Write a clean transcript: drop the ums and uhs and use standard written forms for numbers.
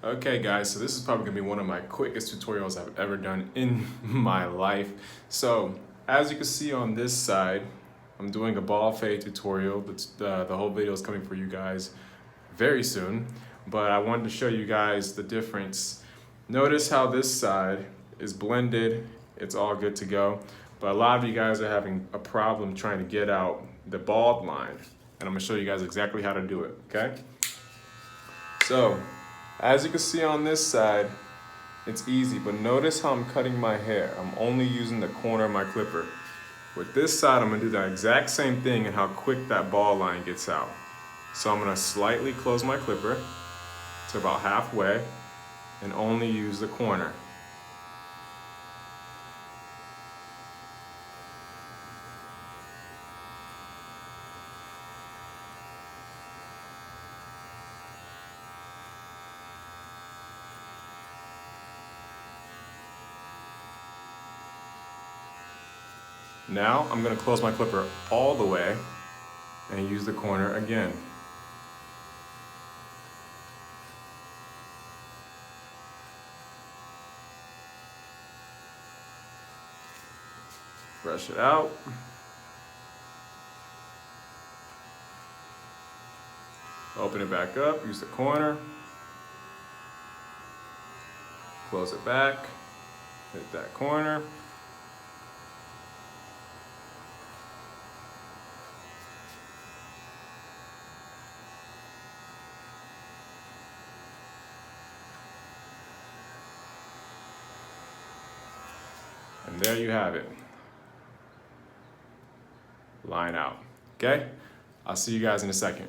Okay guys, so this is probably gonna be one of my quickest tutorials I've ever done in my life. So as you can see on this side, I'm doing a ball fade tutorial. The whole video is coming for you guys very soon, but I wanted to show you guys the difference. Notice how this side is blended, it's all good to go, but a lot of you guys are having a problem trying to get out the bald line, and I'm gonna show you guys exactly how to do it, okay? So, as you can see on this side, it's easy, but notice how I'm cutting my hair. I'm only using the corner of my clipper. With this side, I'm gonna do the exact same thing and how quick that ball line gets out. So I'm gonna slightly close my clipper to about halfway and only use the corner. Now I'm gonna close my clipper all the way and use the corner again. Brush it out. Open it back up, use the corner. Close it back, hit that corner. And there you have it. Line out, okay? I'll see you guys in a second.